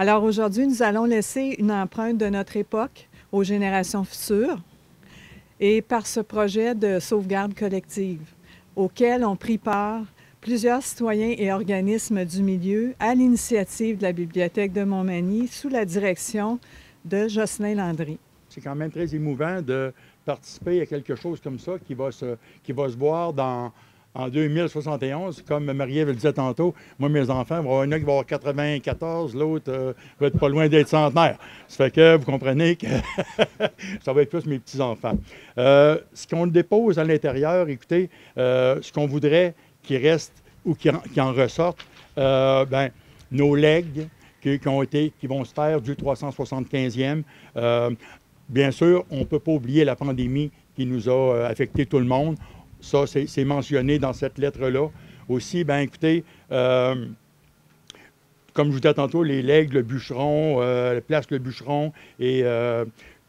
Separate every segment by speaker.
Speaker 1: Alors aujourd'hui, nous allons laisser une empreinte de notre époque aux générations futures et par ce projet de sauvegarde collective auquel ont pris part plusieurs citoyens et organismes du milieu à l'initiative de la Bibliothèque de Montmagny sous la direction de Jocelyn Landry.
Speaker 2: C'est quand même très émouvant de participer à quelque chose comme ça qui va se voir en 2071. Comme Marie-Ève le disait tantôt, moi, mes enfants, il y en a qui vont avoir 94, l'autre va être pas loin d'être centenaire. Ça fait que vous comprenez que ça va être plus mes petits-enfants. Ce qu'on dépose à l'intérieur, écoutez, ce qu'on voudrait qu'il reste ou qui en ressorte, nos legs qui vont se faire du 375e. Bien sûr, on ne peut pas oublier la pandémie qui nous a affecté tout le monde. Ça, c'est mentionné dans cette lettre-là. Aussi, bien écoutez, comme je vous disais tantôt, les legs, le bûcheron, la place Le Bûcheron et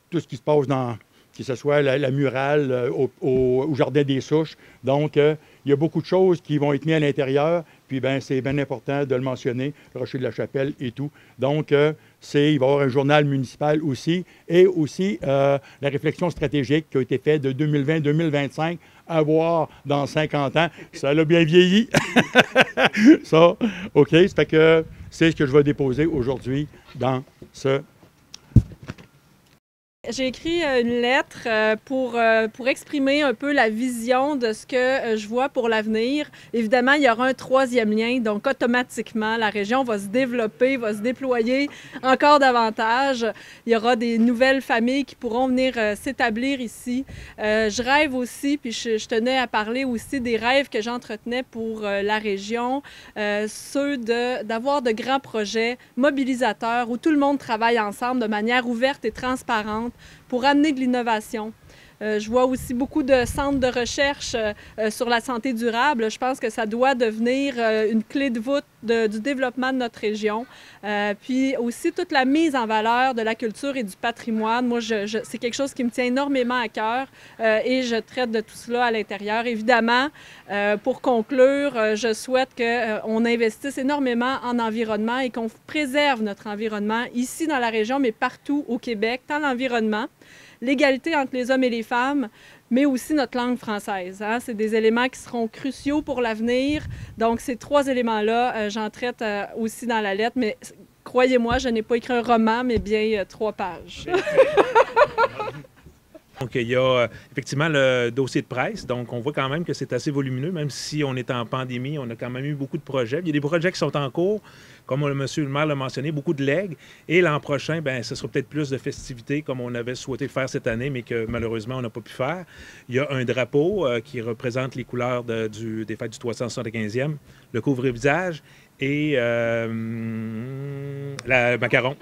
Speaker 2: tout ce qui se passe que ce soit la murale au Jardin des Souches. Donc, il y a beaucoup de choses qui vont être mises à l'intérieur. Puis, bien, c'est bien important de le mentionner, le Rocher de la Chapelle et tout. Donc, il va y avoir un journal municipal aussi. Et aussi, la réflexion stratégique qui a été faite de 2020-2025 à voir dans 50 ans. Ça l'a bien vieilli. Ça, OK. Ça fait que c'est ce que je vais déposer aujourd'hui dans ce...
Speaker 3: J'ai écrit une lettre pour exprimer un peu la vision de ce que je vois pour l'avenir. Évidemment, il y aura un troisième lien, donc automatiquement, la région va se développer, va se déployer encore davantage. Il y aura des nouvelles familles qui pourront venir s'établir ici. Je rêve aussi, puis je tenais à parler aussi des rêves que j'entretenais pour la région, ceux d'avoir de grands projets mobilisateurs où tout le monde travaille ensemble de manière ouverte et transparente pour amener de l'innovation. Je vois aussi beaucoup de centres de recherche sur la santé durable. Je pense que ça doit devenir une clé de voûte du développement de notre région. Puis aussi toute la mise en valeur de la culture et du patrimoine. Moi, c'est quelque chose qui me tient énormément à cœur et je traite de tout cela à l'intérieur. Évidemment, pour conclure, je souhaite qu'on investisse énormément en environnement et qu'on préserve notre environnement ici dans la région, mais partout au Québec, tant l'environnement, l'égalité entre les hommes et les femmes, mais aussi notre langue française. Hein? C'est des éléments qui seront cruciaux pour l'avenir. Donc, ces trois éléments-là, j'en traite aussi dans la lettre, mais croyez-moi, je n'ai pas écrit un roman, mais bien 3 pages.
Speaker 4: Donc, il y a effectivement le dossier de presse. Donc, on voit quand même que c'est assez volumineux, même si on est en pandémie, on a quand même eu beaucoup de projets. Il y a des projets qui sont en cours, comme monsieur le maire l'a mentionné, beaucoup de legs. Et l'an prochain, bien, ce sera peut-être plus de festivités comme on avait souhaité faire cette année, mais que malheureusement, on n'a pas pu faire. Il y a un drapeau qui représente les couleurs des fêtes du 375e, le couvre-visage et le macaron.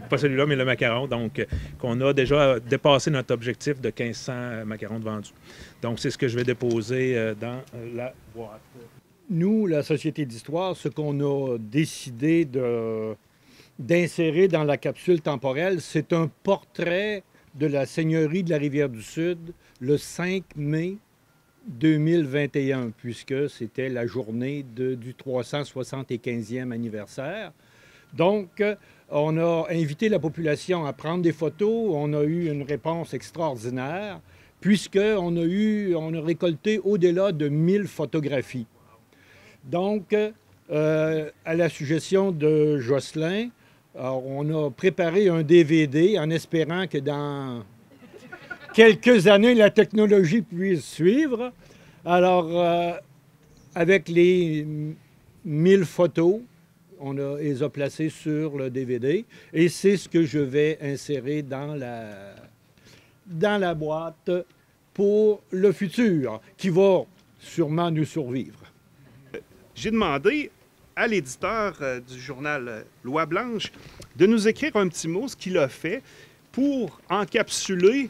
Speaker 4: Pas celui-là, mais le macaron. Donc, qu'on a déjà dépassé notre objectif de 1500 macarons de vendus. Donc, c'est ce que je vais déposer dans la boîte.
Speaker 5: Nous, la Société d'histoire, ce qu'on a décidé d'insérer dans la capsule temporelle, c'est un portrait de la Seigneurie de la Rivière-du-Sud le 5 mai 2021, puisque c'était la journée du 375e anniversaire. Donc, on a invité la population à prendre des photos. On a eu une réponse extraordinaire, puisqu'on a récolté au-delà de 1000 photographies. Donc, à la suggestion de Jocelyn, on a préparé un DVD en espérant que dans quelques années, la technologie puisse suivre. Alors, avec les 1000 photos, les a placées sur le DVD et c'est ce que je vais insérer dans la boîte pour le futur, qui va sûrement nous survivre.
Speaker 6: J'ai demandé à l'éditeur du journal Loi Blanche de nous écrire un petit mot, ce qu'il a fait, pour encapsuler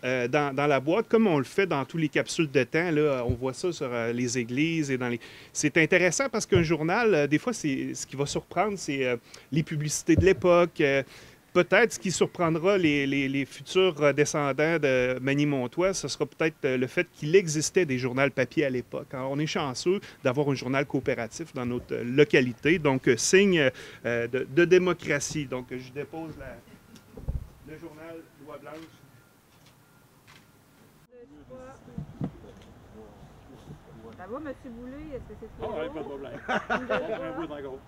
Speaker 6: dans la boîte, comme on le fait dans tous les capsules de temps. Là, on voit ça sur les églises et dans les... C'est intéressant parce qu'un journal, des fois, ce qui va surprendre, c'est les publicités de l'époque, peut-être ce qui surprendra les futurs descendants de Magny-Montois, ce sera peut-être le fait qu'il existait des journaux papier à l'époque. Alors, on est chanceux d'avoir un journal coopératif dans notre localité, donc signe de démocratie. Donc, je dépose le journal Loi Blanche.
Speaker 7: Ça va, M. Boulay? Est-ce que c'est trop
Speaker 2: Ah, ouais, pas de problème. Un bout encore.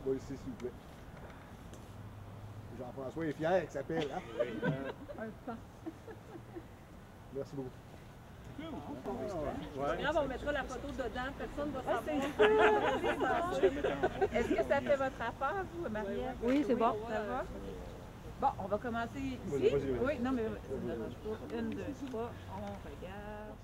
Speaker 8: Oui, s'il vous plaît. Jean-François est fier, il s'appelle. Hein? Merci beaucoup.
Speaker 7: Grave, on mettra la photo dedans, personne ne va savoir. Est-ce que ça fait votre affaire, vous, Marielle? Oui, c'est bon. Ça va? Bon, on va commencer ici. Oui, non, mais ça ne dérange pas. 1, 2, 3, on regarde.